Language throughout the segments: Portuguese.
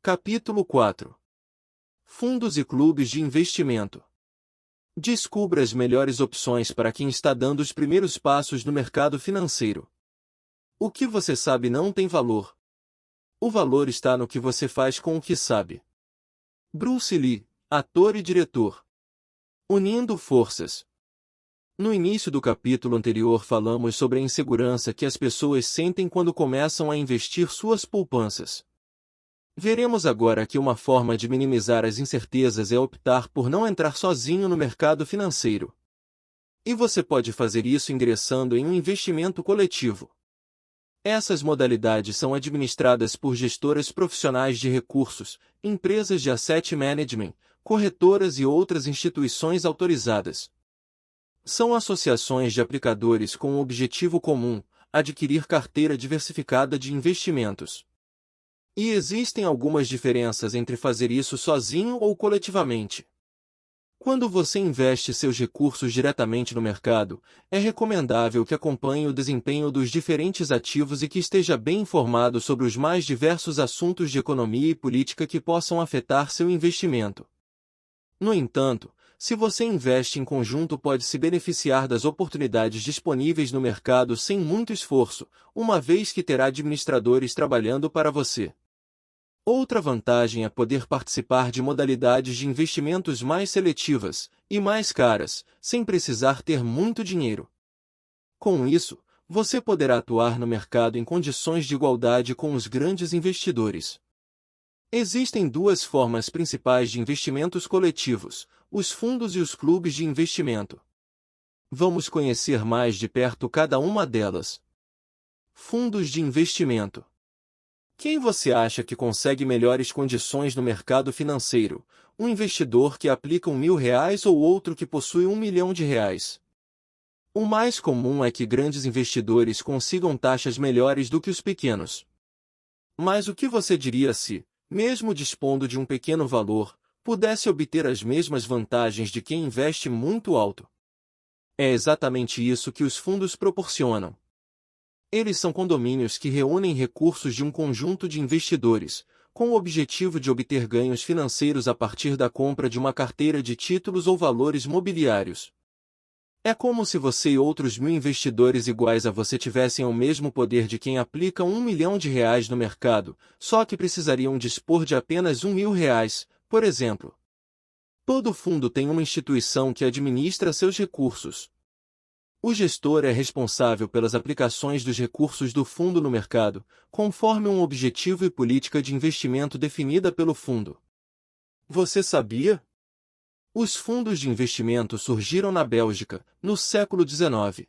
Capítulo 4. Fundos e clubes de investimento. Descubra as melhores opções para quem está dando os primeiros passos no mercado financeiro. O que você sabe não tem valor. O valor está no que você faz com o que sabe. Bruce Lee, ator e diretor. Unindo forças. No início do capítulo anterior falamos sobre a insegurança que as pessoas sentem quando começam a investir suas poupanças. Veremos agora que uma forma de minimizar as incertezas é optar por não entrar sozinho no mercado financeiro. E você pode fazer isso ingressando em um investimento coletivo. Essas modalidades são administradas por gestoras profissionais de recursos, empresas de asset management, corretoras e outras instituições autorizadas. São associações de aplicadores com o objetivo comum, adquirir carteira diversificada de investimentos. E existem algumas diferenças entre fazer isso sozinho ou coletivamente. Quando você investe seus recursos diretamente no mercado, é recomendável que acompanhe o desempenho dos diferentes ativos e que esteja bem informado sobre os mais diversos assuntos de economia e política que possam afetar seu investimento. No entanto, se você investe em conjunto, pode se beneficiar das oportunidades disponíveis no mercado sem muito esforço, uma vez que terá administradores trabalhando para você. Outra vantagem é poder participar de modalidades de investimentos mais seletivas e mais caras, sem precisar ter muito dinheiro. Com isso, você poderá atuar no mercado em condições de igualdade com os grandes investidores. Existem duas formas principais de investimentos coletivos: os fundos e os clubes de investimento. Vamos conhecer mais de perto cada uma delas. Fundos de investimento. Quem você acha que consegue melhores condições no mercado financeiro? Um investidor que aplica R$ 1.000 ou outro que possui R$ 1 milhão? O mais comum é que grandes investidores consigam taxas melhores do que os pequenos. Mas o que você diria se, mesmo dispondo de um pequeno valor, pudesse obter as mesmas vantagens de quem investe muito alto? É exatamente isso que os fundos proporcionam. Eles são condomínios que reúnem recursos de um conjunto de investidores, com o objetivo de obter ganhos financeiros a partir da compra de uma carteira de títulos ou valores mobiliários. É como se você e outros 1.000 investidores iguais a você tivessem o mesmo poder de quem aplica R$ 1 milhão no mercado, só que precisariam dispor de apenas R$ 1.000, por exemplo. Todo fundo tem uma instituição que administra seus recursos. O gestor é responsável pelas aplicações dos recursos do fundo no mercado, conforme um objetivo e política de investimento definida pelo fundo. Você sabia? Os fundos de investimento surgiram na Bélgica, no século XIX.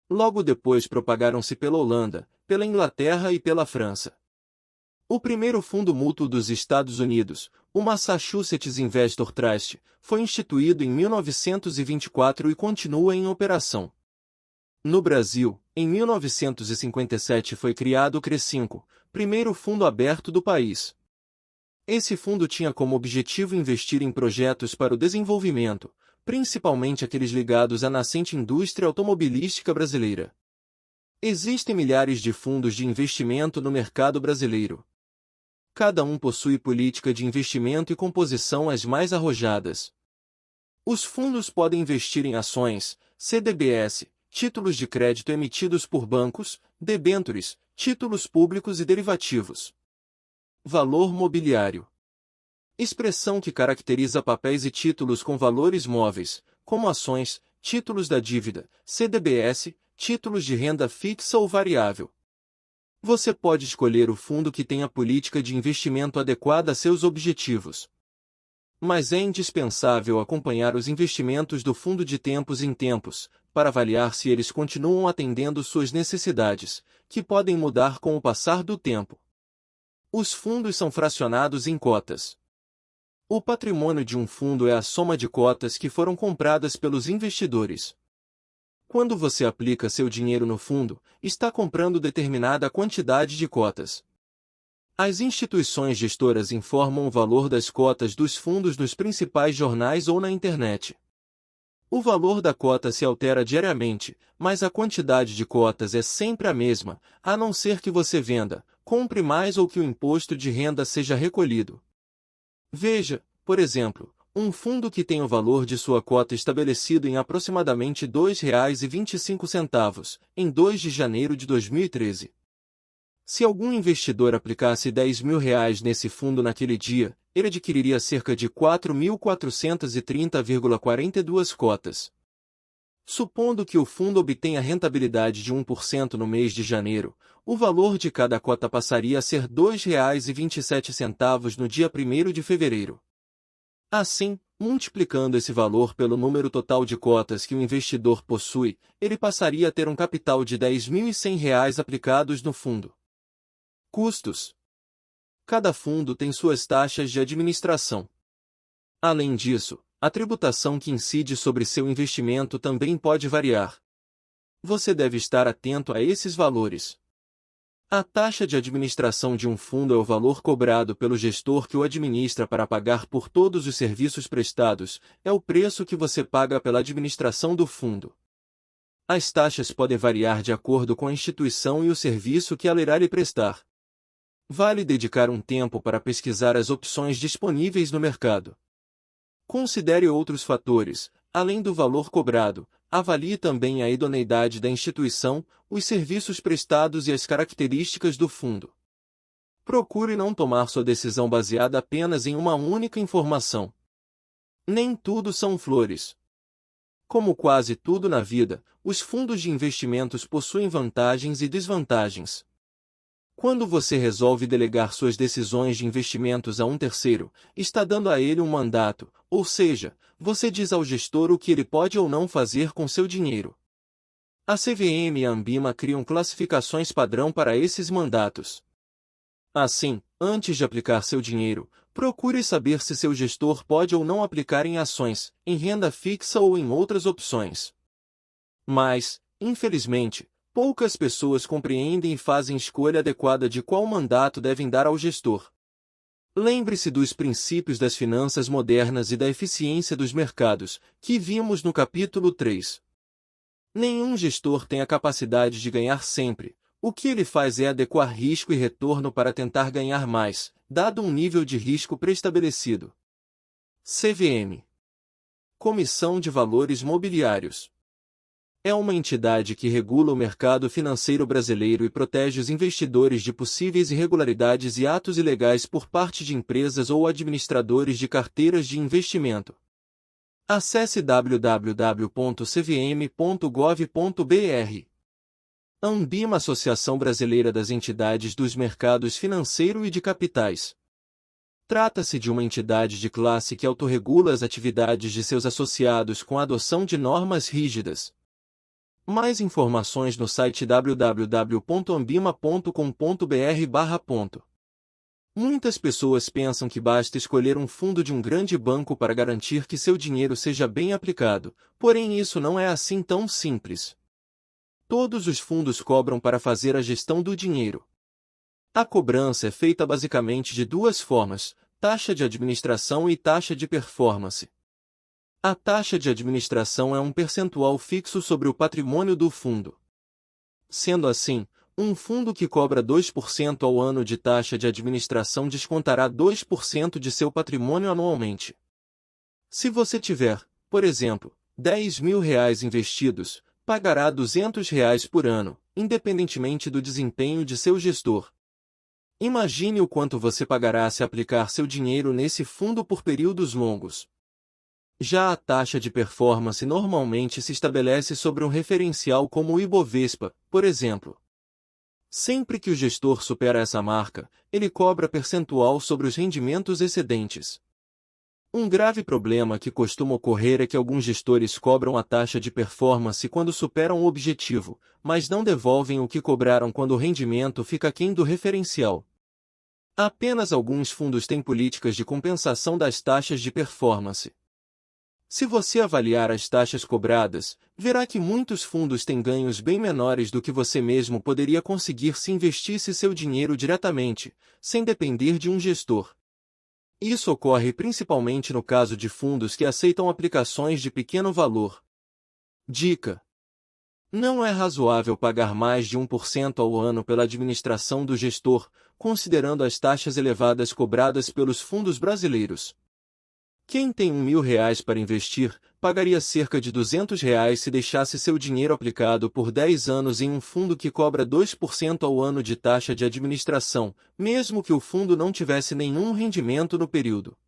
Logo depois propagaram-se pela Holanda, pela Inglaterra e pela França. O primeiro fundo mútuo dos Estados Unidos, o Massachusetts Investor Trust, foi instituído em 1924 e continua em operação. No Brasil, em 1957 foi criado o CRE5, primeiro fundo aberto do país. Esse fundo tinha como objetivo investir em projetos para o desenvolvimento, principalmente aqueles ligados à nascente indústria automobilística brasileira. Existem milhares de fundos de investimento no mercado brasileiro. Cada um possui política de investimento e composição as mais arrojadas. Os fundos podem investir em ações, CDBs, títulos de crédito emitidos por bancos, debêntures, títulos públicos e derivativos. Valor mobiliário. Expressão que caracteriza papéis e títulos com valores móveis, como ações, títulos da dívida, CDBs, títulos de renda fixa ou variável. Você pode escolher o fundo que tenha política de investimento adequada a seus objetivos. Mas é indispensável acompanhar os investimentos do fundo de tempos em tempos, para avaliar se eles continuam atendendo suas necessidades, que podem mudar com o passar do tempo. Os fundos são fracionados em cotas. O patrimônio de um fundo é a soma de cotas que foram compradas pelos investidores. Quando você aplica seu dinheiro no fundo, está comprando determinada quantidade de cotas. As instituições gestoras informam o valor das cotas dos fundos nos principais jornais ou na internet. O valor da cota se altera diariamente, mas a quantidade de cotas é sempre a mesma, a não ser que você venda, compre mais ou que o imposto de renda seja recolhido. Veja, por exemplo, um fundo que tem o valor de sua cota estabelecido em aproximadamente R$ 2,25 em 2 de janeiro de 2013. Se algum investidor aplicasse R$ 10.000 nesse fundo naquele dia, ele adquiriria cerca de 4.430,42 cotas. Supondo que o fundo obtenha rentabilidade de 1% no mês de janeiro, o valor de cada cota passaria a ser R$ 2,27 no dia 1º de fevereiro. Assim, multiplicando esse valor pelo número total de cotas que o investidor possui, ele passaria a ter um capital de R$ 10.100 aplicados no fundo. Custos. Cada fundo tem suas taxas de administração. Além disso, a tributação que incide sobre seu investimento também pode variar. Você deve estar atento a esses valores. A taxa de administração de um fundo é o valor cobrado pelo gestor que o administra para pagar por todos os serviços prestados, é o preço que você paga pela administração do fundo. As taxas podem variar de acordo com a instituição e o serviço que ela irá lhe prestar. Vale dedicar um tempo para pesquisar as opções disponíveis no mercado. Considere outros fatores, além do valor cobrado, avalie também a idoneidade da instituição, os serviços prestados e as características do fundo. Procure não tomar sua decisão baseada apenas em uma única informação. Nem tudo são flores. Como quase tudo na vida, os fundos de investimentos possuem vantagens e desvantagens. Quando você resolve delegar suas decisões de investimentos a um terceiro, está dando a ele um mandato, ou seja, você diz ao gestor o que ele pode ou não fazer com seu dinheiro. A CVM e a Anbima criam classificações padrão para esses mandatos. Assim, antes de aplicar seu dinheiro, procure saber se seu gestor pode ou não aplicar em ações, em renda fixa ou em outras opções. Mas, infelizmente, poucas pessoas compreendem e fazem escolha adequada de qual mandato devem dar ao gestor. Lembre-se dos princípios das finanças modernas e da eficiência dos mercados, que vimos no capítulo 3. Nenhum gestor tem a capacidade de ganhar sempre. O que ele faz é adequar risco e retorno para tentar ganhar mais, dado um nível de risco pré-estabelecido. CVM. Comissão de Valores Mobiliários. É uma entidade que regula o mercado financeiro brasileiro e protege os investidores de possíveis irregularidades e atos ilegais por parte de empresas ou administradores de carteiras de investimento. Acesse www.cvm.gov.br. Anbima, Associação Brasileira das Entidades dos Mercados Financeiro e de Capitais. Trata-se de uma entidade de classe que autorregula as atividades de seus associados com a adoção de normas rígidas. Mais informações no site www.anbima.com.br/. Muitas pessoas pensam que basta escolher um fundo de um grande banco para garantir que seu dinheiro seja bem aplicado, porém isso não é assim tão simples. Todos os fundos cobram para fazer a gestão do dinheiro. A cobrança é feita basicamente de duas formas: taxa de administração e taxa de performance. A taxa de administração é um percentual fixo sobre o patrimônio do fundo. Sendo assim, um fundo que cobra 2% ao ano de taxa de administração descontará 2% de seu patrimônio anualmente. Se você tiver, por exemplo, R$ 10.000 investidos, pagará R$ 200 por ano, independentemente do desempenho de seu gestor. Imagine o quanto você pagará se aplicar seu dinheiro nesse fundo por períodos longos. Já a taxa de performance normalmente se estabelece sobre um referencial como o Ibovespa, por exemplo. Sempre que o gestor supera essa marca, ele cobra percentual sobre os rendimentos excedentes. Um grave problema que costuma ocorrer é que alguns gestores cobram a taxa de performance quando superam o objetivo, mas não devolvem o que cobraram quando o rendimento fica aquém do referencial. Apenas alguns fundos têm políticas de compensação das taxas de performance. Se você avaliar as taxas cobradas, verá que muitos fundos têm ganhos bem menores do que você mesmo poderia conseguir se investisse seu dinheiro diretamente, sem depender de um gestor. Isso ocorre principalmente no caso de fundos que aceitam aplicações de pequeno valor. Dica: Não é razoável pagar mais de 1% ao ano pela administração do gestor, considerando as taxas elevadas cobradas pelos fundos brasileiros. Quem tem R$ 1.000 para investir, pagaria cerca de R$ 200 se deixasse seu dinheiro aplicado por 10 anos em um fundo que cobra 2% ao ano de taxa de administração, mesmo que o fundo não tivesse nenhum rendimento no período.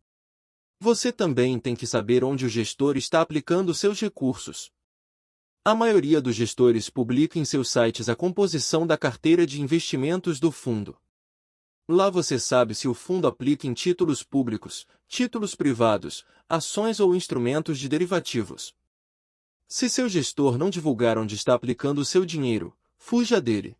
Você também tem que saber onde o gestor está aplicando seus recursos. A maioria dos gestores publica em seus sites a composição da carteira de investimentos do fundo. Lá você sabe se o fundo aplica em títulos públicos, títulos privados, ações ou instrumentos de derivativos. Se seu gestor não divulgar onde está aplicando o seu dinheiro, fuja dele.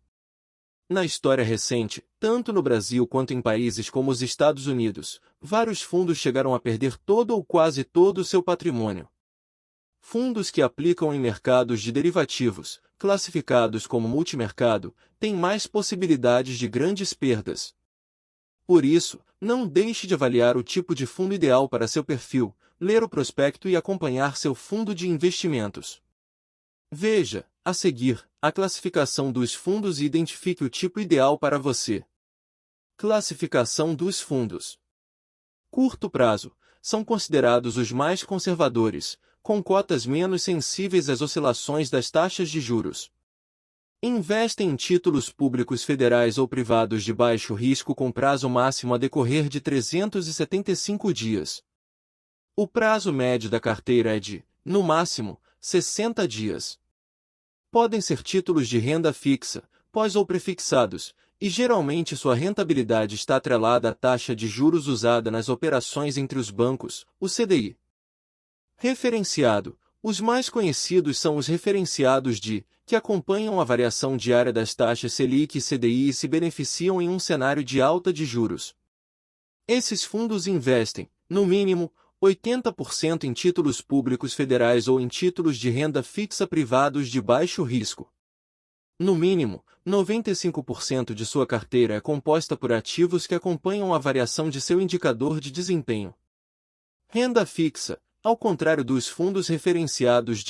Na história recente, tanto no Brasil quanto em países como os Estados Unidos, vários fundos chegaram a perder todo ou quase todo o seu patrimônio. Fundos que aplicam em mercados de derivativos, classificados como multimercado, têm mais possibilidades de grandes perdas. Por isso, não deixe de avaliar o tipo de fundo ideal para seu perfil, ler o prospecto e acompanhar seu fundo de investimentos. Veja, a seguir, a classificação dos fundos e identifique o tipo ideal para você. Classificação dos fundos. Curto prazo, são considerados os mais conservadores, com cotas menos sensíveis às oscilações das taxas de juros. Investem em títulos públicos federais ou privados de baixo risco com prazo máximo a decorrer de 375 dias. O prazo médio da carteira é de, no máximo, 60 dias. Podem ser títulos de renda fixa, pós ou prefixados, e geralmente sua rentabilidade está atrelada à taxa de juros usada nas operações entre os bancos, o CDI. Referenciado. Os mais conhecidos são os referenciados que acompanham a variação diária das taxas Selic e CDI e se beneficiam em um cenário de alta de juros. Esses fundos investem, no mínimo, 80% em títulos públicos federais ou em títulos de renda fixa privados de baixo risco. No mínimo, 95% de sua carteira é composta por ativos que acompanham a variação de seu indicador de desempenho. Renda fixa. Ao contrário dos fundos referenciados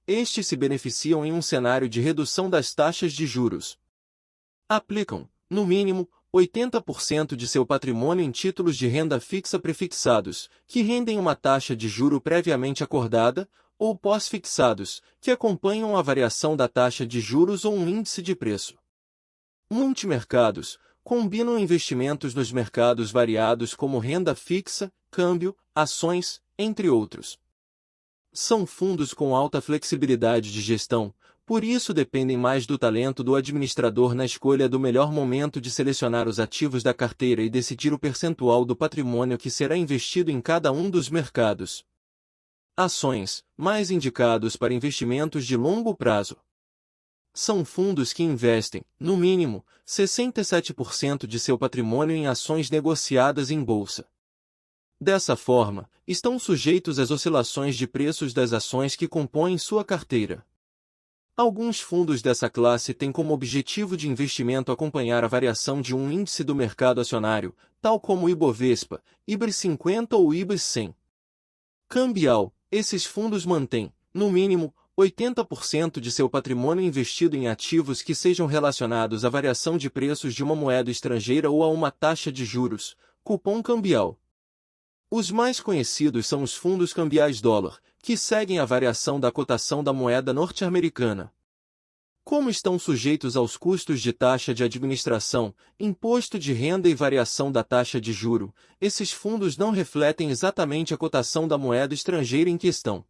estes se beneficiam em um cenário de redução das taxas de juros. Aplicam, no mínimo, 80% de seu patrimônio em títulos de renda fixa prefixados, que rendem uma taxa de juro previamente acordada, ou pós-fixados, que acompanham a variação da taxa de juros ou um índice de preço. Multimercados combinam investimentos nos mercados variados como renda fixa, câmbio, ações, entre outros. São fundos com alta flexibilidade de gestão, por isso dependem mais do talento do administrador na escolha do melhor momento de selecionar os ativos da carteira e decidir o percentual do patrimônio que será investido em cada um dos mercados. Ações, mais indicados para investimentos de longo prazo. São fundos que investem, no mínimo, 67% de seu patrimônio em ações negociadas em bolsa. Dessa forma, estão sujeitos às oscilações de preços das ações que compõem sua carteira. Alguns fundos dessa classe têm como objetivo de investimento acompanhar a variação de um índice do mercado acionário, tal como o Ibovespa, IBRX 50 ou IBRX 100. Cambial, esses fundos mantêm, no mínimo, 80% de seu patrimônio investido em ativos que sejam relacionados à variação de preços de uma moeda estrangeira ou a uma taxa de juros, cupom cambial. Os mais conhecidos são os fundos cambiais dólar, que seguem a variação da cotação da moeda norte-americana. Como estão sujeitos aos custos de taxa de administração, imposto de renda e variação da taxa de juro, esses fundos não refletem exatamente a cotação da moeda estrangeira em questão.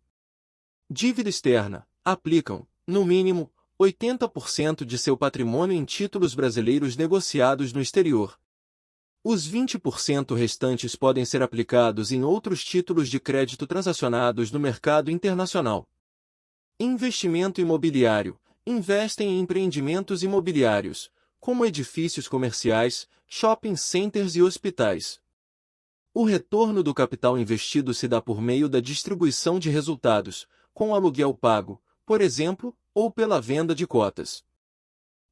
Dívida externa. Aplicam, no mínimo, 80% de seu patrimônio em títulos brasileiros negociados no exterior. Os 20% restantes podem ser aplicados em outros títulos de crédito transacionados no mercado internacional. Investimento imobiliário. Investem em empreendimentos imobiliários, como edifícios comerciais, shopping centers e hospitais. O retorno do capital investido se dá por meio da distribuição de resultados, com aluguel pago, por exemplo, ou pela venda de cotas.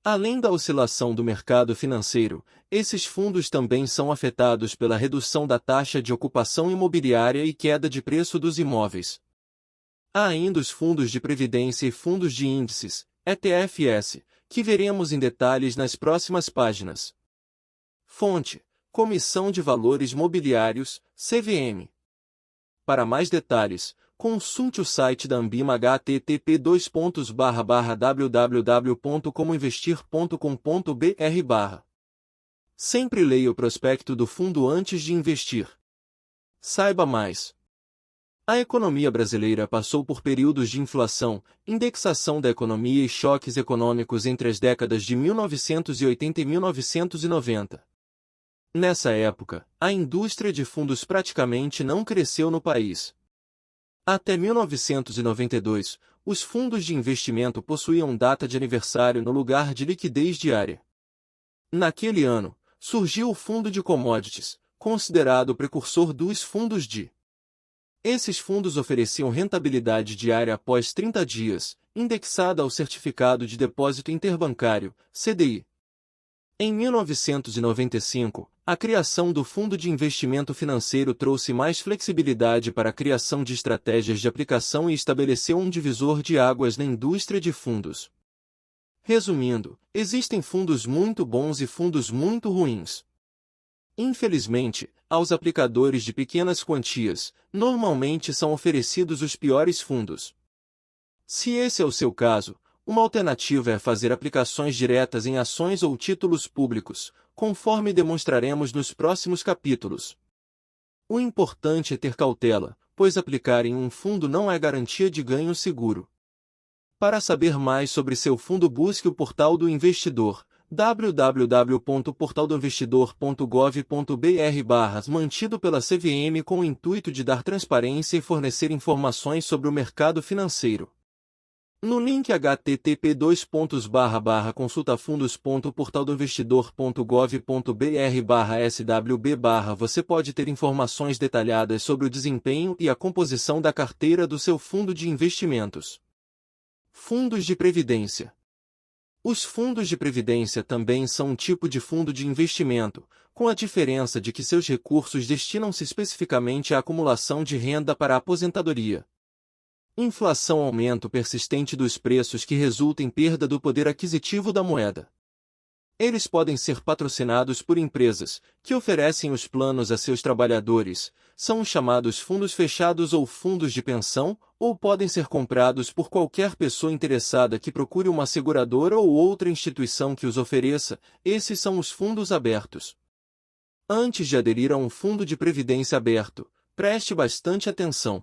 Além da oscilação do mercado financeiro, esses fundos também são afetados pela redução da taxa de ocupação imobiliária e queda de preço dos imóveis. Há ainda os fundos de previdência e fundos de índices, ETFs, que veremos em detalhes nas próximas páginas. Fonte: Comissão de Valores Mobiliários, CVM. Para mais detalhes, consulte o site da Anbima http://www.comoinvestir.com.br/. Sempre leia o prospecto do fundo antes de investir. Saiba mais. A economia brasileira passou por períodos de inflação, indexação da economia e choques econômicos entre as décadas de 1980 e 1990. Nessa época, a indústria de fundos praticamente não cresceu no país. Até 1992, os fundos de investimento possuíam data de aniversário no lugar de liquidez diária. Naquele ano, surgiu o fundo de commodities, considerado o precursor dos fundos de. Esses fundos ofereciam rentabilidade diária após 30 dias, indexada ao Certificado de Depósito Interbancário, CDI. Em 1995, a criação do Fundo de Investimento Financeiro trouxe mais flexibilidade para a criação de estratégias de aplicação e estabeleceu um divisor de águas na indústria de fundos. Resumindo, existem fundos muito bons e fundos muito ruins. Infelizmente, aos aplicadores de pequenas quantias, normalmente são oferecidos os piores fundos. Se esse é o seu caso, uma alternativa é fazer aplicações diretas em ações ou títulos públicos, conforme demonstraremos nos próximos capítulos. O importante é ter cautela, pois aplicar em um fundo não é garantia de ganho seguro. Para saber mais sobre seu fundo, busque o Portal do Investidor, www.portaldoinvestidor.gov.br/, mantido pela CVM com o intuito de dar transparência e fornecer informações sobre o mercado financeiro. No link http://consultafundos.portaldoinvestidor.gov.br/swb/ você pode ter informações detalhadas sobre o desempenho e a composição da carteira do seu fundo de investimentos. Fundos de previdência. Os fundos de previdência também são um tipo de fundo de investimento, com a diferença de que seus recursos destinam-se especificamente à acumulação de renda para a aposentadoria. Inflação, aumento persistente dos preços que resulta em perda do poder aquisitivo da moeda. Eles podem ser patrocinados por empresas, que oferecem os planos a seus trabalhadores, são os chamados fundos fechados ou fundos de pensão, ou podem ser comprados por qualquer pessoa interessada que procure uma seguradora ou outra instituição que os ofereça. Esses são os fundos abertos. Antes de aderir a um fundo de previdência aberto, preste bastante atenção.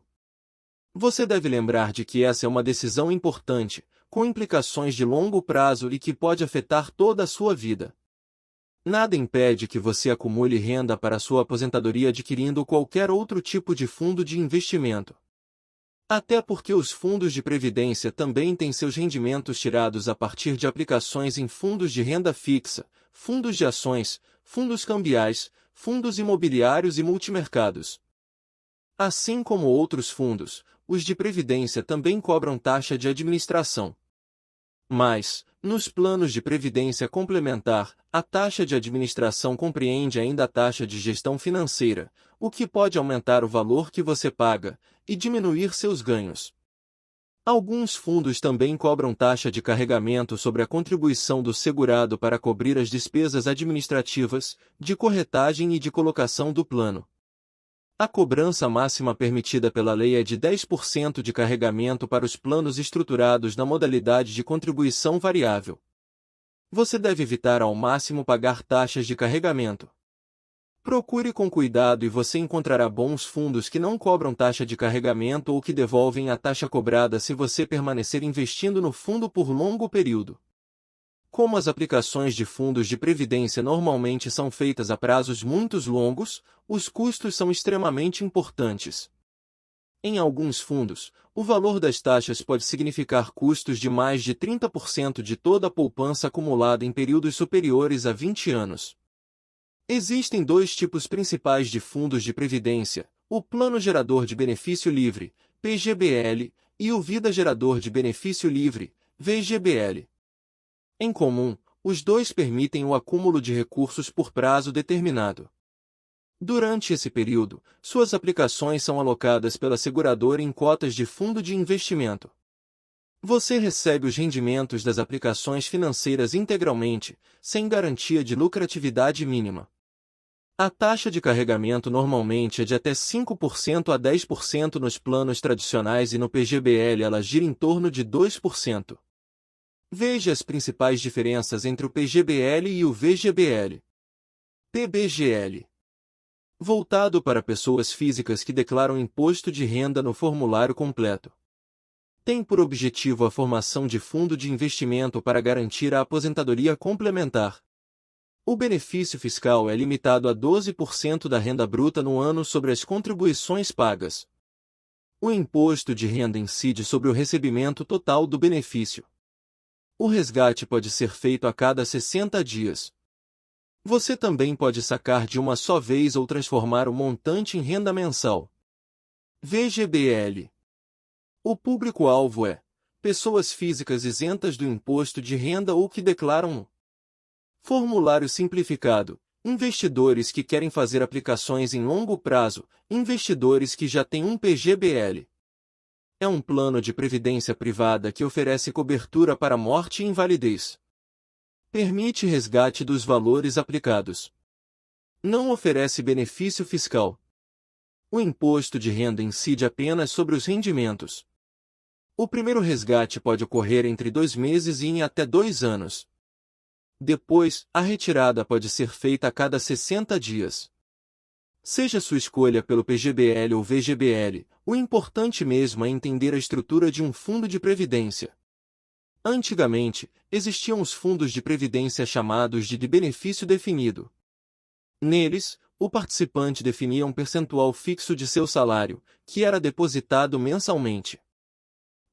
Você deve lembrar de que essa é uma decisão importante, com implicações de longo prazo e que pode afetar toda a sua vida. Nada impede que você acumule renda para sua aposentadoria adquirindo qualquer outro tipo de fundo de investimento. Até porque os fundos de previdência também têm seus rendimentos tirados a partir de aplicações em fundos de renda fixa, fundos de ações, fundos cambiais, fundos imobiliários e multimercados. Assim como outros fundos, os de previdência também cobram taxa de administração. Mas, nos planos de previdência complementar, a taxa de administração compreende ainda a taxa de gestão financeira, o que pode aumentar o valor que você paga e diminuir seus ganhos. Alguns fundos também cobram taxa de carregamento sobre a contribuição do segurado para cobrir as despesas administrativas, de corretagem e de colocação do plano. A cobrança máxima permitida pela lei é de 10% de carregamento para os planos estruturados na modalidade de contribuição variável. Você deve evitar ao máximo pagar taxas de carregamento. Procure com cuidado e você encontrará bons fundos que não cobram taxa de carregamento ou que devolvem a taxa cobrada se você permanecer investindo no fundo por longo período. Como as aplicações de fundos de previdência normalmente são feitas a prazos muito longos, os custos são extremamente importantes. Em alguns fundos, o valor das taxas pode significar custos de mais de 30% de toda a poupança acumulada em períodos superiores a 20 anos. Existem dois tipos principais de fundos de previdência: o Plano Gerador de Benefício Livre, PGBL, e o Vida Gerador de Benefício Livre, VGBL. Em comum, os dois permitem o acúmulo de recursos por prazo determinado. Durante esse período, suas aplicações são alocadas pela seguradora em cotas de fundo de investimento. Você recebe os rendimentos das aplicações financeiras integralmente, sem garantia de lucratividade mínima. A taxa de carregamento normalmente é de até 5% a 10% nos planos tradicionais e no PGBL ela gira em torno de 2%. Veja as principais diferenças entre o PGBL e o VGBL. PBGL. Voltado para pessoas físicas que declaram imposto de renda no formulário completo. Tem por objetivo a formação de fundo de investimento para garantir a aposentadoria complementar. O benefício fiscal é limitado a 12% da renda bruta no ano sobre as contribuições pagas. O imposto de renda incide sobre o recebimento total do benefício. O resgate pode ser feito a cada 60 dias. Você também pode sacar de uma só vez ou transformar o montante em renda mensal. VGBL. O público-alvo é pessoas físicas isentas do imposto de renda ou que declaram no formulário simplificado, investidores que querem fazer aplicações em longo prazo, investidores que já têm um PGBL. É um plano de previdência privada que oferece cobertura para morte e invalidez. Permite resgate dos valores aplicados. Não oferece benefício fiscal. O imposto de renda incide apenas sobre os rendimentos. O primeiro resgate pode ocorrer entre 2 meses e em até 2 anos. Depois, a retirada pode ser feita a cada 60 dias. Seja sua escolha pelo PGBL ou VGBL, o importante mesmo é entender a estrutura de um fundo de previdência. Antigamente, existiam os fundos de previdência chamados de benefício definido. Neles, o participante definia um percentual fixo de seu salário, que era depositado mensalmente.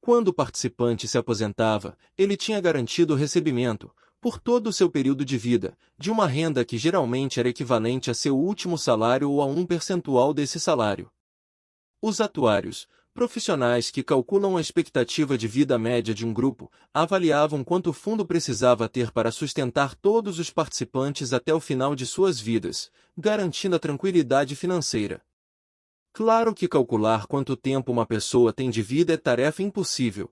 Quando o participante se aposentava, ele tinha garantido o recebimento, por todo o seu período de vida, de uma renda que geralmente era equivalente a seu último salário ou a um percentual desse salário. Os atuários, profissionais que calculam a expectativa de vida média de um grupo, avaliavam quanto o fundo precisava ter para sustentar todos os participantes até o final de suas vidas, garantindo a tranquilidade financeira. Claro que calcular quanto tempo uma pessoa tem de vida é tarefa impossível.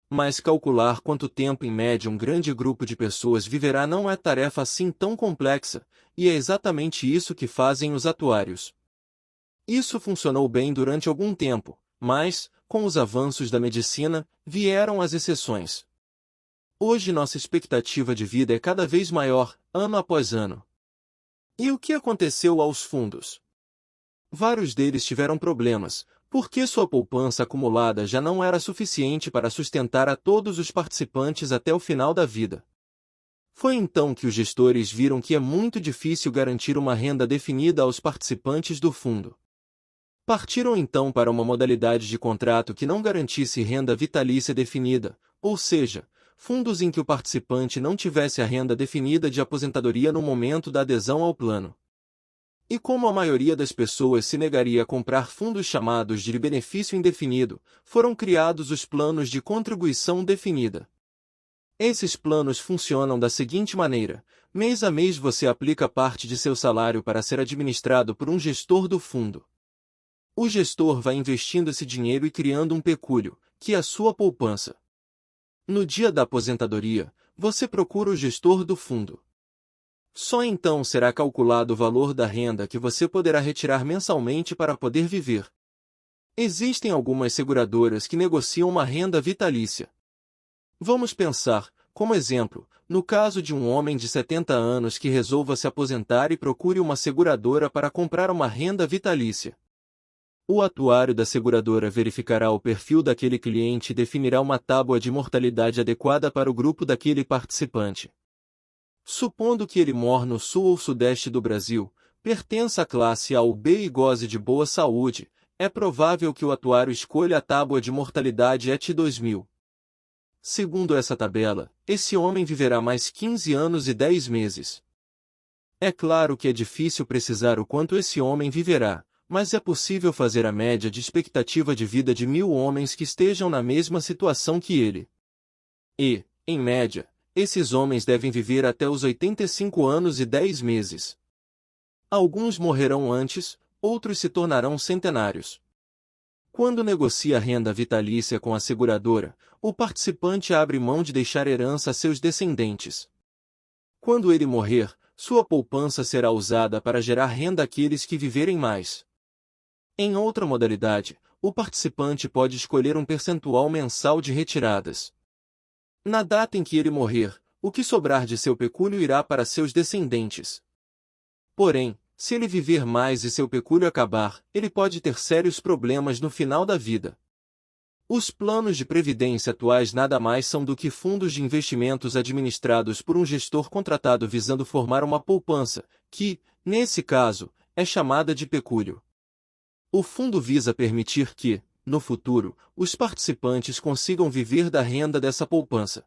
Mas calcular quanto tempo em média um grande grupo de pessoas viverá não é tarefa assim tão complexa, e é exatamente isso que fazem os atuários. Isso funcionou bem durante algum tempo, mas, com os avanços da medicina, vieram as exceções. Hoje nossa expectativa de vida é cada vez maior, ano após ano. E o que aconteceu aos fundos? Vários deles tiveram problemas, porque sua poupança acumulada já não era suficiente para sustentar a todos os participantes até o final da vida. Foi então que os gestores viram que é muito difícil garantir uma renda definida aos participantes do fundo. Partiram então para uma modalidade de contrato que não garantisse renda vitalícia definida, ou seja, fundos em que o participante não tivesse a renda definida de aposentadoria no momento da adesão ao plano. E como a maioria das pessoas se negaria a comprar fundos chamados de benefício indefinido, foram criados os planos de contribuição definida. Esses planos funcionam da seguinte maneira: mês a mês você aplica parte de seu salário para ser administrado por um gestor do fundo. O gestor vai investindo esse dinheiro e criando um pecúlio, que é a sua poupança. No dia da aposentadoria, você procura o gestor do fundo. Só então será calculado o valor da renda que você poderá retirar mensalmente para poder viver. Existem algumas seguradoras que negociam uma renda vitalícia. Vamos pensar, como exemplo, no caso de um homem de 70 anos que resolva se aposentar e procure uma seguradora para comprar uma renda vitalícia. O atuário da seguradora verificará o perfil daquele cliente e definirá uma tábua de mortalidade adequada para o grupo daquele participante. Supondo que ele mora no sul ou sudeste do Brasil, pertença à classe A ou B e goze de boa saúde, é provável que o atuário escolha a tábua de mortalidade ET 2000. Segundo essa tabela, esse homem viverá mais 15 anos e 10 meses. É claro que é difícil precisar o quanto esse homem viverá, mas é possível fazer a média de expectativa de vida de 1000 homens que estejam na mesma situação que ele. E, em média, esses homens devem viver até os 85 anos e 10 meses. Alguns morrerão antes, outros se tornarão centenários. Quando negocia renda vitalícia com a seguradora, o participante abre mão de deixar herança a seus descendentes. Quando ele morrer, sua poupança será usada para gerar renda àqueles que viverem mais. Em outra modalidade, o participante pode escolher um percentual mensal de retiradas. Na data em que ele morrer, o que sobrar de seu pecúlio irá para seus descendentes. Porém, se ele viver mais e seu pecúlio acabar, ele pode ter sérios problemas no final da vida. Os planos de previdência atuais nada mais são do que fundos de investimentos administrados por um gestor contratado visando formar uma poupança, que, nesse caso, é chamada de pecúlio. O fundo visa permitir que, no futuro, os participantes consigam viver da renda dessa poupança.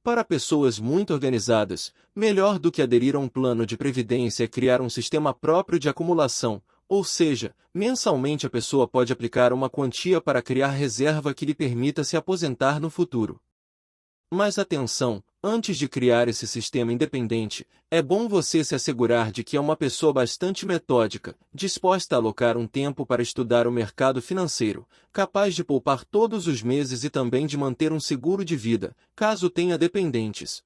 Para pessoas muito organizadas, melhor do que aderir a um plano de previdência é criar um sistema próprio de acumulação, ou seja, mensalmente a pessoa pode aplicar uma quantia para criar reserva que lhe permita se aposentar no futuro. Mas atenção, antes de criar esse sistema independente, é bom você se assegurar de que é uma pessoa bastante metódica, disposta a alocar um tempo para estudar o mercado financeiro, capaz de poupar todos os meses e também de manter um seguro de vida, caso tenha dependentes.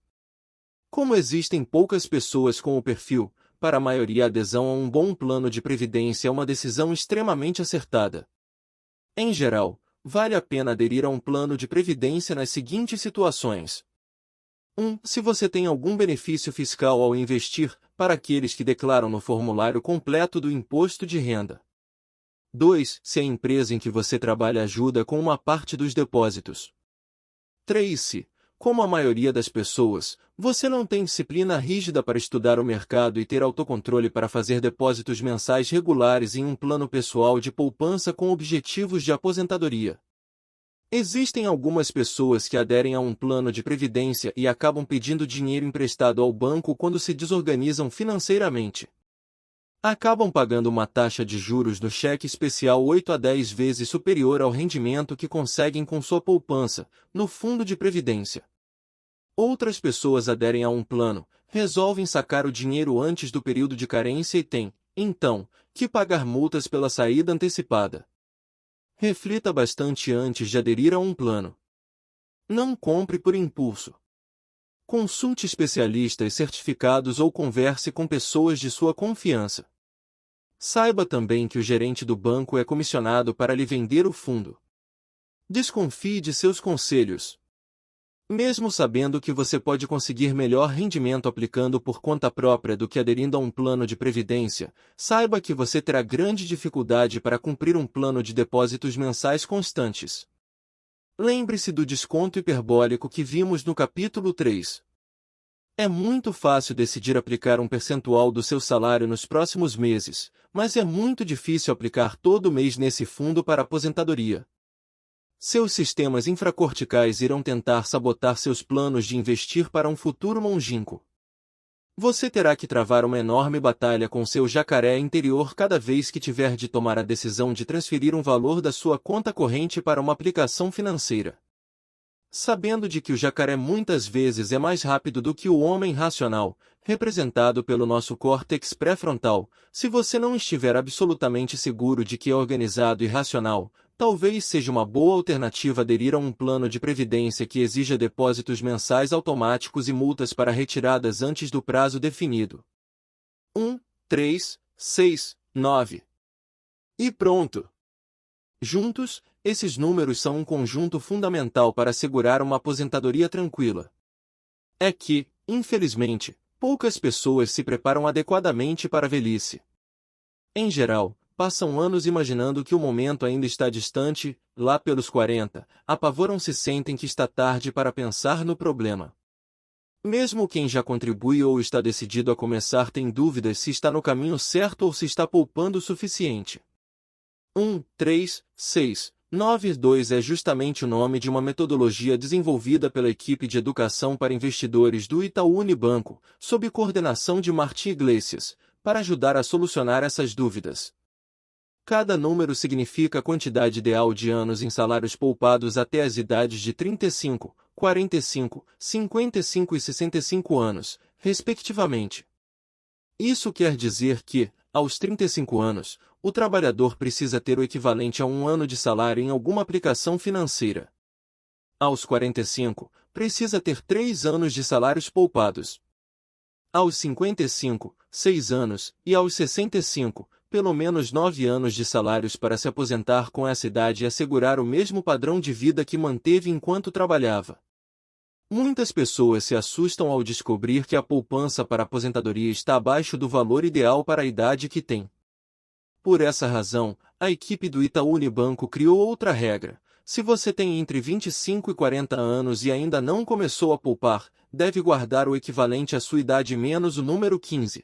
Como existem poucas pessoas com o perfil, para a maioria a adesão a um bom plano de previdência é uma decisão extremamente acertada. Em geral, vale a pena aderir a um plano de previdência nas seguintes situações. 1. Se você tem algum benefício fiscal ao investir, para aqueles que declaram no formulário completo do imposto de renda. 2. Se a empresa em que você trabalha ajuda com uma parte dos depósitos. 3. Se, como a maioria das pessoas, você não tem disciplina rígida para estudar o mercado e ter autocontrole para fazer depósitos mensais regulares em um plano pessoal de poupança com objetivos de aposentadoria. Existem algumas pessoas que aderem a um plano de previdência e acabam pedindo dinheiro emprestado ao banco quando se desorganizam financeiramente. Acabam pagando uma taxa de juros no cheque especial 8 a 10 vezes superior ao rendimento que conseguem com sua poupança, no fundo de previdência. Outras pessoas aderem a um plano, resolvem sacar o dinheiro antes do período de carência e têm, então, que pagar multas pela saída antecipada. Reflita bastante antes de aderir a um plano. Não compre por impulso. Consulte especialistas certificados ou converse com pessoas de sua confiança. Saiba também que o gerente do banco é comissionado para lhe vender o fundo. Desconfie de seus conselhos. Mesmo sabendo que você pode conseguir melhor rendimento aplicando por conta própria do que aderindo a um plano de previdência, saiba que você terá grande dificuldade para cumprir um plano de depósitos mensais constantes. Lembre-se do desconto hiperbólico que vimos no capítulo 3. É muito fácil decidir aplicar um percentual do seu salário nos próximos meses, mas é muito difícil aplicar todo mês nesse fundo para aposentadoria. Seus sistemas infracorticais irão tentar sabotar seus planos de investir para um futuro longínquo. Você terá que travar uma enorme batalha com seu jacaré interior cada vez que tiver de tomar a decisão de transferir um valor da sua conta corrente para uma aplicação financeira. Sabendo de que o jacaré muitas vezes é mais rápido do que o homem racional, representado pelo nosso córtex pré-frontal, se você não estiver absolutamente seguro de que é organizado e racional, talvez seja uma boa alternativa aderir a um plano de previdência que exija depósitos mensais automáticos e multas para retiradas antes do prazo definido. 1, 3, 6, 9. E pronto! Juntos, esses números são um conjunto fundamental para assegurar uma aposentadoria tranquila. É que, infelizmente, poucas pessoas se preparam adequadamente para a velhice. Em geral, passam anos imaginando que o momento ainda está distante, lá pelos 40, apavoram-se e sentem que está tarde para pensar no problema. Mesmo quem já contribui ou está decidido a começar tem dúvidas se está no caminho certo ou se está poupando o suficiente. 1, 3, 6, 9 2 é justamente o nome de uma metodologia desenvolvida pela equipe de educação para investidores do Itaú Unibanco, sob coordenação de Martí Iglesias, para ajudar a solucionar essas dúvidas. Cada número significa a quantidade ideal de anos em salários poupados até as idades de 35, 45, 55 e 65 anos, respectivamente. Isso quer dizer que, aos 35 anos, o trabalhador precisa ter o equivalente a 1 ano de salário em alguma aplicação financeira. Aos 45, precisa ter 3 anos de salários poupados. Aos 55, 6 anos, e aos 65, pelo menos 9 anos de salários para se aposentar com essa idade e assegurar o mesmo padrão de vida que manteve enquanto trabalhava. Muitas pessoas se assustam ao descobrir que a poupança para a aposentadoria está abaixo do valor ideal para a idade que tem. Por essa razão, a equipe do Itaú Unibanco criou outra regra. Se você tem entre 25 e 40 anos e ainda não começou a poupar, deve guardar o equivalente à sua idade menos o número 15.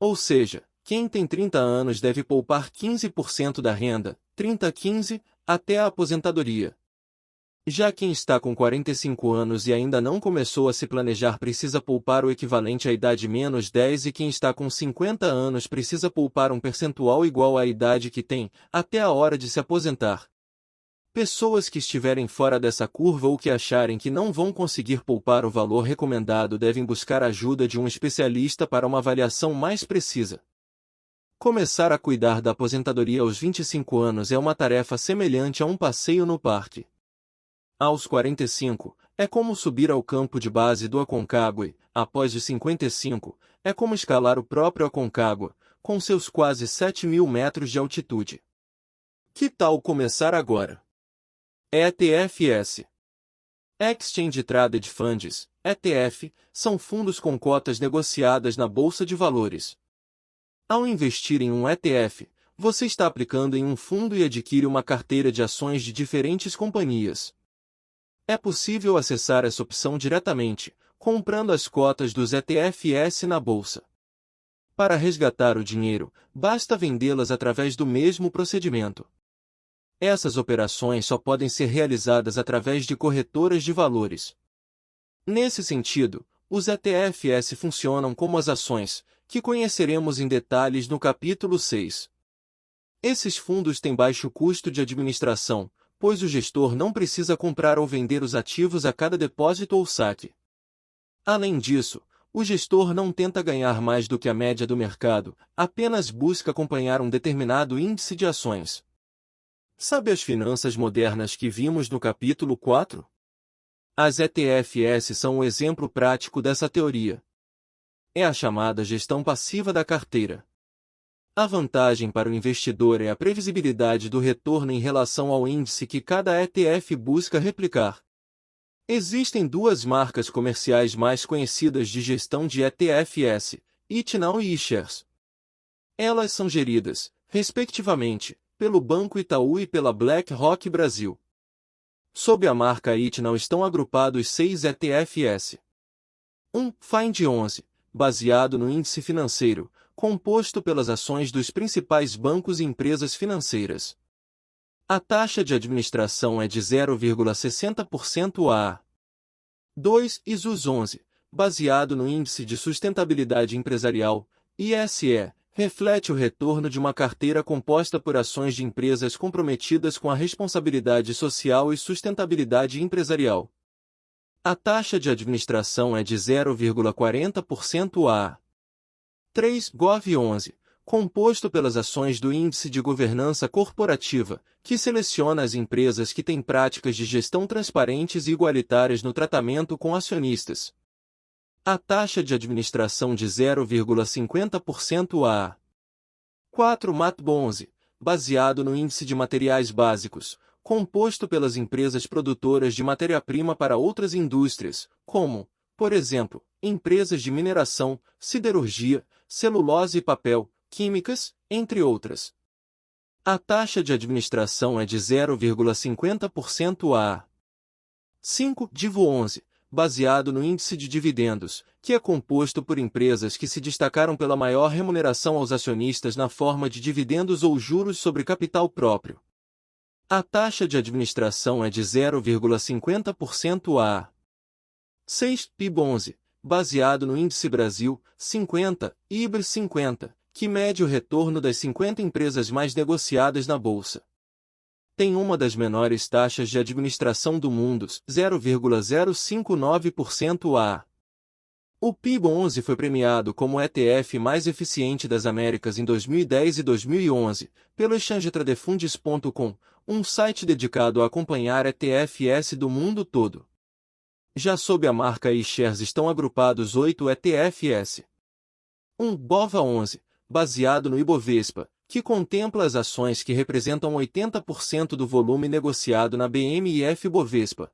Ou seja, quem tem 30 anos deve poupar 15% da renda, 30-15, até a aposentadoria. Já quem está com 45 anos e ainda não começou a se planejar precisa poupar o equivalente à idade menos 10 e quem está com 50 anos precisa poupar um percentual igual à idade que tem, até a hora de se aposentar. Pessoas que estiverem fora dessa curva ou que acharem que não vão conseguir poupar o valor recomendado devem buscar a ajuda de um especialista para uma avaliação mais precisa. Começar a cuidar da aposentadoria aos 25 anos é uma tarefa semelhante a um passeio no parque. Aos 45, é como subir ao campo de base do Aconcagua, após os 55, é como escalar o próprio Aconcagua, com seus quase 7.000 metros de altitude. Que tal começar agora? ETFs. Exchange Traded Funds, ETF, são fundos com cotas negociadas na Bolsa de Valores. Ao investir em um ETF, você está aplicando em um fundo e adquire uma carteira de ações de diferentes companhias. É possível acessar essa opção diretamente, comprando as cotas dos ETFs na bolsa. Para resgatar o dinheiro, basta vendê-las através do mesmo procedimento. Essas operações só podem ser realizadas através de corretoras de valores. Nesse sentido, os ETFs funcionam como as ações, que conheceremos em detalhes no capítulo 6. Esses fundos têm baixo custo de administração, pois o gestor não precisa comprar ou vender os ativos a cada depósito ou saque. Além disso, o gestor não tenta ganhar mais do que a média do mercado, apenas busca acompanhar um determinado índice de ações. Sabe as finanças modernas que vimos no capítulo 4? As ETFs são um exemplo prático dessa teoria. É a chamada gestão passiva da carteira. A vantagem para o investidor é a previsibilidade do retorno em relação ao índice que cada ETF busca replicar. Existem duas marcas comerciais mais conhecidas de gestão de ETFs, Itnall e iShares. Elas são geridas, respectivamente, pelo Banco Itaú e pela BlackRock Brasil. Sob a marca Itnall estão agrupados 6 ETFs. 1. Find 11, baseado no índice financeiro, composto pelas ações dos principais bancos e empresas financeiras. A taxa de administração é de 0,60% a. 2. ISUS 11, baseado no Índice de Sustentabilidade Empresarial, ISE, reflete o retorno de uma carteira composta por ações de empresas comprometidas com a responsabilidade social e sustentabilidade empresarial. A taxa de administração é de 0,40% a. 3. Gov11, composto pelas ações do Índice de Governança Corporativa, que seleciona as empresas que têm práticas de gestão transparentes e igualitárias no tratamento com acionistas. A taxa de administração de 0,50% a. 4. MATB11, baseado no Índice de Materiais Básicos, composto pelas empresas produtoras de matéria-prima para outras indústrias, como, por exemplo, empresas de mineração, siderurgia, celulose e papel, químicas, entre outras. A taxa de administração é de 0,50% a. 5. DIVO11, baseado no índice de dividendos, que é composto por empresas que se destacaram pela maior remuneração aos acionistas na forma de dividendos ou juros sobre capital próprio. A taxa de administração é de 0,50% a. 6. PIB11, baseado no Índice Brasil 50, IBRE 50, que mede o retorno das 50 empresas mais negociadas na Bolsa. Tem uma das menores taxas de administração do mundo, 0,059% a. O PIB11 foi premiado como o ETF mais eficiente das Américas em 2010 e 2011, pelo ExchangeTradeFunds.com, um site dedicado a acompanhar ETFs do mundo todo. Já sob a marca iShares estão agrupados 8 ETFs. 1. BOVA11, baseado no Ibovespa, que contempla as ações que representam 80% do volume negociado na BMIF Bovespa.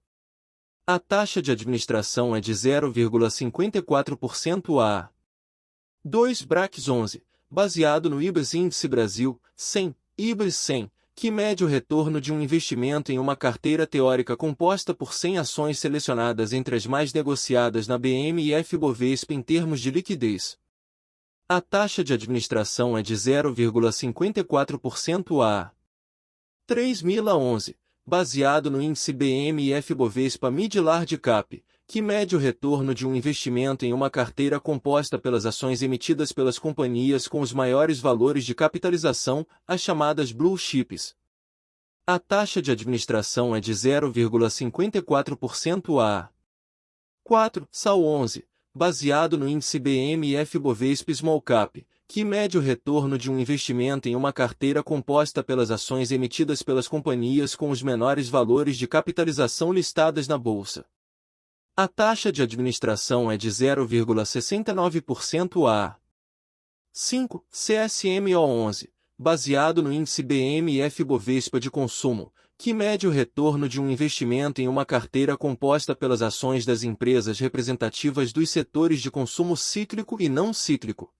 A taxa de administração é de 0,54% a. 2. BRAX11, baseado no IBRX Índice Brasil 100, IBRX 100, que mede o retorno de um investimento em uma carteira teórica composta por 100 ações selecionadas entre as mais negociadas na BMIF Bovespa em termos de liquidez. A taxa de administração é de 0,54% a. 3. MILA11, baseado no índice BMIF Bovespa Mid Large Cap, que mede o retorno de um investimento em uma carteira composta pelas ações emitidas pelas companhias com os maiores valores de capitalização, as chamadas Blue Chips. A taxa de administração é de 0,54% a. 4. SAL11, baseado no índice BMIF Bovespa Small Cap, que mede o retorno de um investimento em uma carteira composta pelas ações emitidas pelas companhias com os menores valores de capitalização listadas na Bolsa. A taxa de administração é de 0,69% a. 5. CSMO11, baseado no índice BMIF Bovespa de consumo, que mede o retorno de um investimento em uma carteira composta pelas ações das empresas representativas dos setores de consumo cíclico e não cíclico.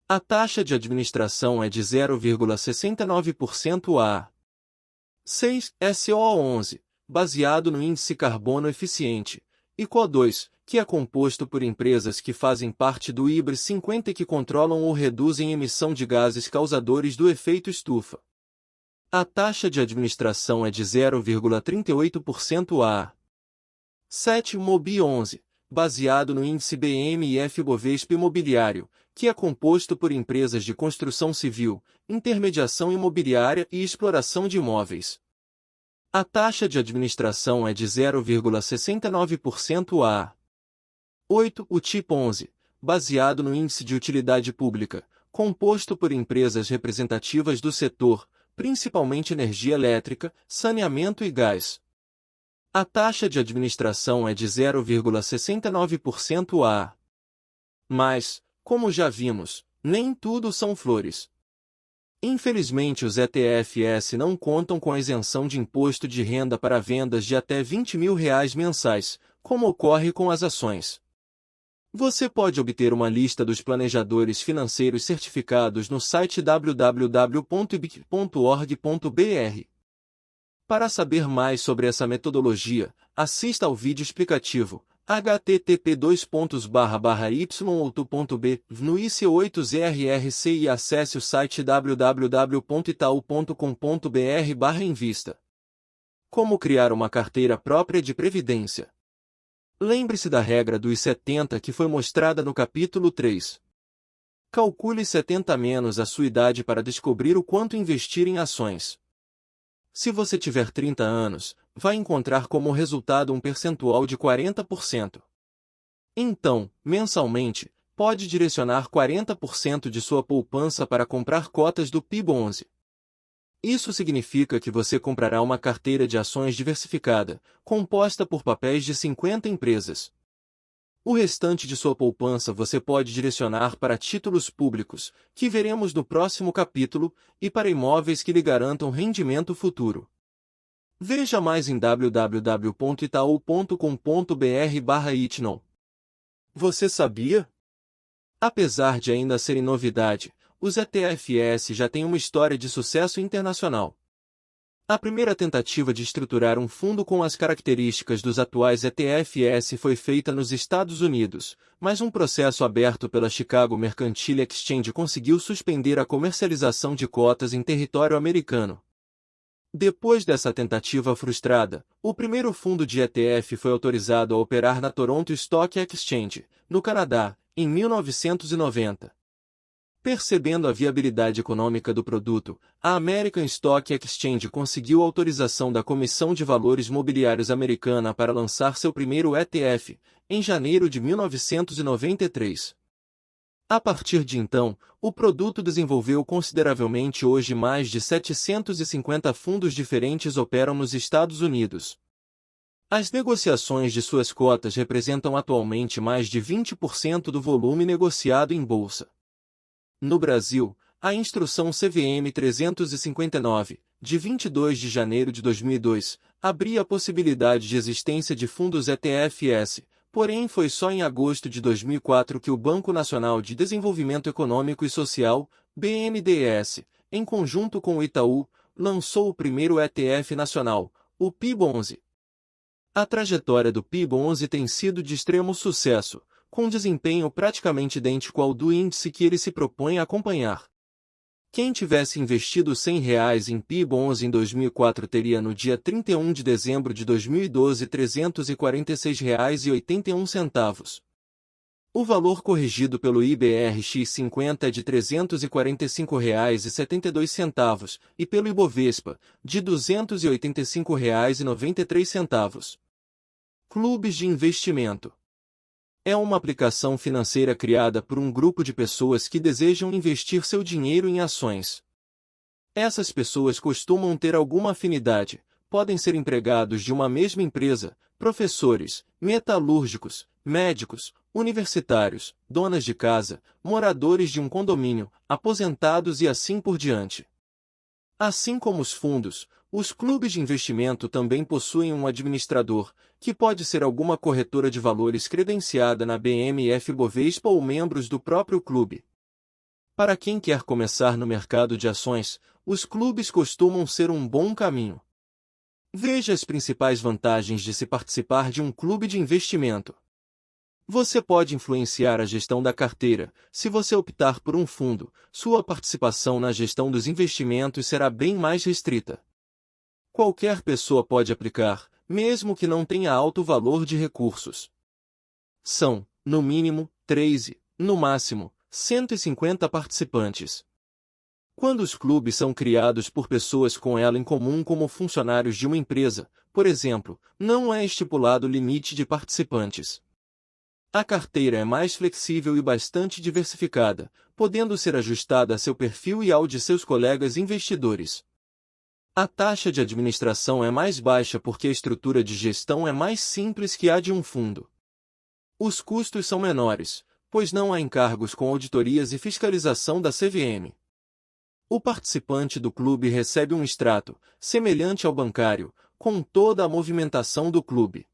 A taxa de administração é de 0,69% a. 6. SO11, baseado no índice Carbono Eficiente, ICO2, que é composto por empresas que fazem parte do IBRX 50 e que controlam ou reduzem emissão de gases causadores do efeito estufa. A taxa de administração é de 0,38% a. 7. MOBI11, baseado no índice BMIF Bovespa Imobiliário, que é composto por empresas de construção civil, intermediação imobiliária e exploração de imóveis. A taxa de administração é de 0,69% a. 8. UTIP11, baseado no índice de utilidade pública, composto por empresas representativas do setor, principalmente energia elétrica, saneamento e gás. A taxa de administração é de 0,69% a. Mas, como já vimos, nem tudo são flores. Infelizmente os ETFs não contam com a isenção de imposto de renda para vendas de até R$20 mil mensais, como ocorre com as ações. Você pode obter uma lista dos planejadores financeiros certificados no site www.ibic.org.br. Para saber mais sobre essa metodologia, assista ao vídeo explicativo http://y.8.b no IC8ZRRC e acesse o site www.itau.com.br/invista. Como criar uma carteira própria de previdência? Lembre-se da regra dos 70 que foi mostrada no capítulo 3. Calcule 70 menos a sua idade para descobrir o quanto investir em ações. Se você tiver 30 anos, vai encontrar como resultado um percentual de 40%. Então, mensalmente, pode direcionar 40% de sua poupança para comprar cotas do PIB11. Isso significa que você comprará uma carteira de ações diversificada, composta por papéis de 50 empresas. O restante de sua poupança você pode direcionar para títulos públicos, que veremos no próximo capítulo, e para imóveis que lhe garantam rendimento futuro. Veja mais em www.itau.com.br/itnon. Você sabia? Apesar de ainda serem novidade, os ETFs já têm uma história de sucesso internacional. A primeira tentativa de estruturar um fundo com as características dos atuais ETFs foi feita nos Estados Unidos, mas um processo aberto pela Chicago Mercantile Exchange conseguiu suspender a comercialização de cotas em território americano. Depois dessa tentativa frustrada, o primeiro fundo de ETF foi autorizado a operar na Toronto Stock Exchange, no Canadá, em 1990. Percebendo a viabilidade econômica do produto, a American Stock Exchange conseguiu autorização da Comissão de Valores Mobiliários americana para lançar seu primeiro ETF, em janeiro de 1993. A partir de então, o produto desenvolveu consideravelmente. Hoje mais de 750 fundos diferentes operam nos Estados Unidos. As negociações de suas cotas representam atualmente mais de 20% do volume negociado em bolsa. No Brasil, a Instrução CVM 359, de 22 de janeiro de 2002, abria a possibilidade de existência de fundos ETFs, porém foi só em agosto de 2004 que o Banco Nacional de Desenvolvimento Econômico e Social, BNDES, em conjunto com o Itaú, lançou o primeiro ETF nacional, o PIB-11. A trajetória do PIB-11 tem sido de extremo sucesso, com desempenho praticamente idêntico ao do índice que ele se propõe a acompanhar. Quem tivesse investido R$ 100 em PIB-11 em 2004 teria no dia 31 de dezembro de 2012 R$ 346,81. O valor corrigido pelo IBRX50 é de R$ 345,72 e pelo Ibovespa, de R$ 285,93. Clubes de investimento. É uma aplicação financeira criada por um grupo de pessoas que desejam investir seu dinheiro em ações. Essas pessoas costumam ter alguma afinidade, podem ser empregados de uma mesma empresa, professores, metalúrgicos, médicos, universitários, donas de casa, moradores de um condomínio, aposentados e assim por diante. Assim como os fundos, os clubes de investimento também possuem um administrador, que pode ser alguma corretora de valores credenciada na BMF Bovespa ou membros do próprio clube. Para quem quer começar no mercado de ações, os clubes costumam ser um bom caminho. Veja as principais vantagens de se participar de um clube de investimento. Você pode influenciar a gestão da carteira. Se você optar por um fundo, sua participação na gestão dos investimentos será bem mais restrita. Qualquer pessoa pode aplicar, mesmo que não tenha alto valor de recursos. São, no mínimo, 13, no máximo, 150 participantes. Quando os clubes são criados por pessoas com ela em comum como funcionários de uma empresa, por exemplo, não é estipulado limite de participantes. A carteira é mais flexível e bastante diversificada, podendo ser ajustada a seu perfil e ao de seus colegas investidores. A taxa de administração é mais baixa porque a estrutura de gestão é mais simples que a de um fundo. Os custos são menores, pois não há encargos com auditorias e fiscalização da CVM. O participante do clube recebe um extrato, semelhante ao bancário, com toda a movimentação do clube.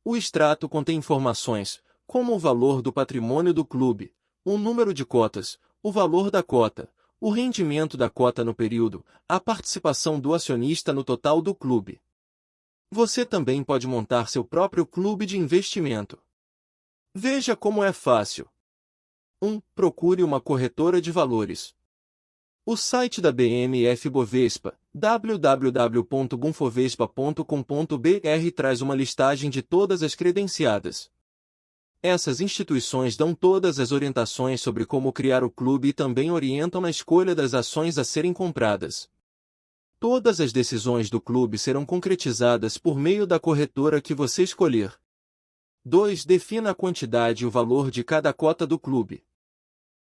O extrato contém informações, como o valor do patrimônio do clube, o número de cotas, o valor da cota, o rendimento da cota no período, a participação do acionista no total do clube. Você também pode montar seu próprio clube de investimento. Veja como é fácil. 1. Procure uma corretora de valores. O site da BMF Bovespa, www.bunfovespa.com.br, traz uma listagem de todas as credenciadas. Essas instituições dão todas as orientações sobre como criar o clube e também orientam na escolha das ações a serem compradas. Todas as decisões do clube serão concretizadas por meio da corretora que você escolher. 2. Defina a quantidade e o valor de cada cota do clube.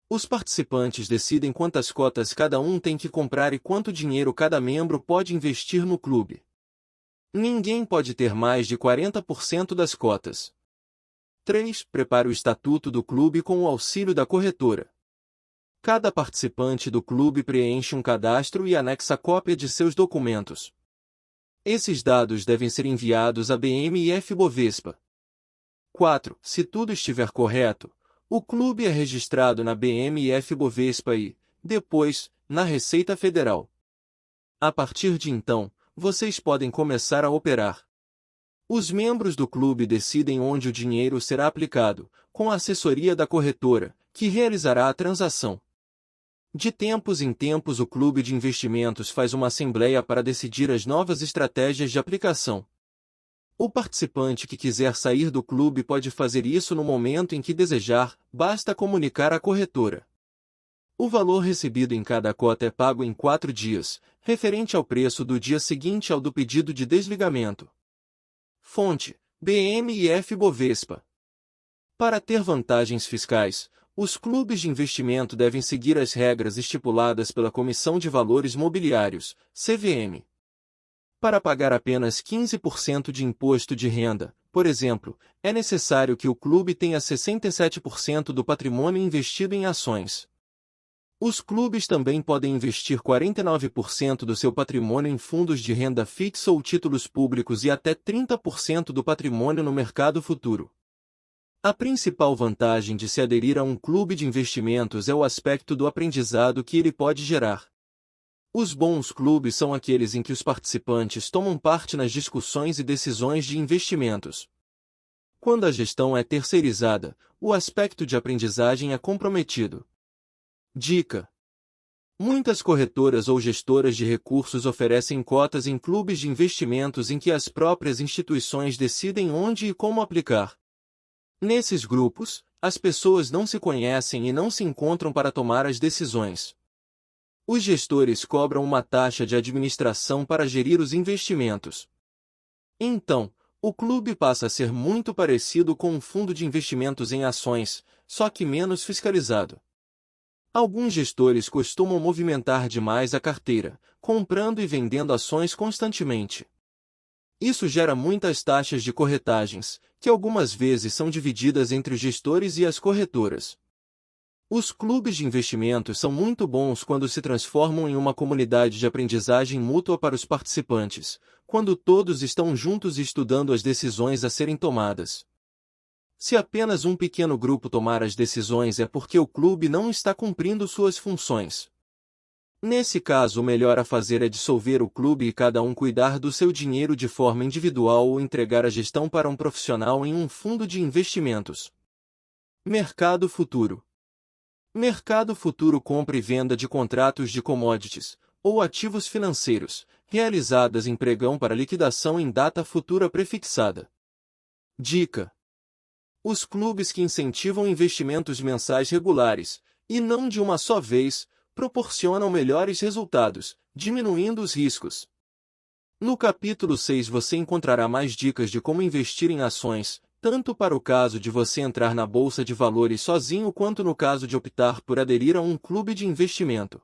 Os participantes decidem quantas cotas cada um tem que comprar e quanto dinheiro cada membro pode investir no clube. Ninguém pode ter mais de 40% das cotas. 3. Prepare o estatuto do clube com o auxílio da corretora. Cada participante do clube preenche um cadastro e anexa cópia de seus documentos. Esses dados devem ser enviados à BMF Bovespa. 4. Se tudo estiver correto, o clube é registrado na BMF Bovespa e, depois, na Receita Federal. A partir de então, vocês podem começar a operar. Os membros do clube decidem onde o dinheiro será aplicado, com a assessoria da corretora, que realizará a transação. De tempos em tempos o clube de investimentos faz uma assembleia para decidir as novas estratégias de aplicação. O participante que quiser sair do clube pode fazer isso no momento em que desejar, basta comunicar à corretora. O valor recebido em cada cota é pago em 4 dias, referente ao preço do dia seguinte ao do pedido de desligamento. Fonte: BMIF Bovespa. Para ter vantagens fiscais, os clubes de investimento devem seguir as regras estipuladas pela Comissão de Valores Mobiliários, CVM. Para pagar apenas 15% de imposto de renda, por exemplo, é necessário que o clube tenha 67% do patrimônio investido em ações. Os clubes também podem investir 49% do seu patrimônio em fundos de renda fixa ou títulos públicos e até 30% do patrimônio no mercado futuro. A principal vantagem de se aderir a um clube de investimentos é o aspecto do aprendizado que ele pode gerar. Os bons clubes são aqueles em que os participantes tomam parte nas discussões e decisões de investimentos. Quando a gestão é terceirizada, o aspecto de aprendizagem é comprometido. Dica: muitas corretoras ou gestoras de recursos oferecem cotas em clubes de investimentos em que as próprias instituições decidem onde e como aplicar. Nesses grupos, as pessoas não se conhecem e não se encontram para tomar as decisões. Os gestores cobram uma taxa de administração para gerir os investimentos. Então, o clube passa a ser muito parecido com um fundo de investimentos em ações, só que menos fiscalizado. Alguns gestores costumam movimentar demais a carteira, comprando e vendendo ações constantemente. Isso gera muitas taxas de corretagens, que algumas vezes são divididas entre os gestores e as corretoras. Os clubes de investimentos são muito bons quando se transformam em uma comunidade de aprendizagem mútua para os participantes, quando todos estão juntos e estudando as decisões a serem tomadas. Se apenas um pequeno grupo tomar as decisões é porque o clube não está cumprindo suas funções. Nesse caso, o melhor a fazer é dissolver o clube e cada um cuidar do seu dinheiro de forma individual ou entregar a gestão para um profissional em um fundo de investimentos. Mercado futuro. Mercado futuro: compra e venda de contratos de commodities, ou ativos financeiros, realizadas em pregão para liquidação em data futura prefixada. Dica: os clubes que incentivam investimentos mensais regulares, e não de uma só vez, proporcionam melhores resultados, diminuindo os riscos. No capítulo 6 você encontrará mais dicas de como investir em ações, tanto para o caso de você entrar na bolsa de valores sozinho quanto no caso de optar por aderir a um clube de investimento.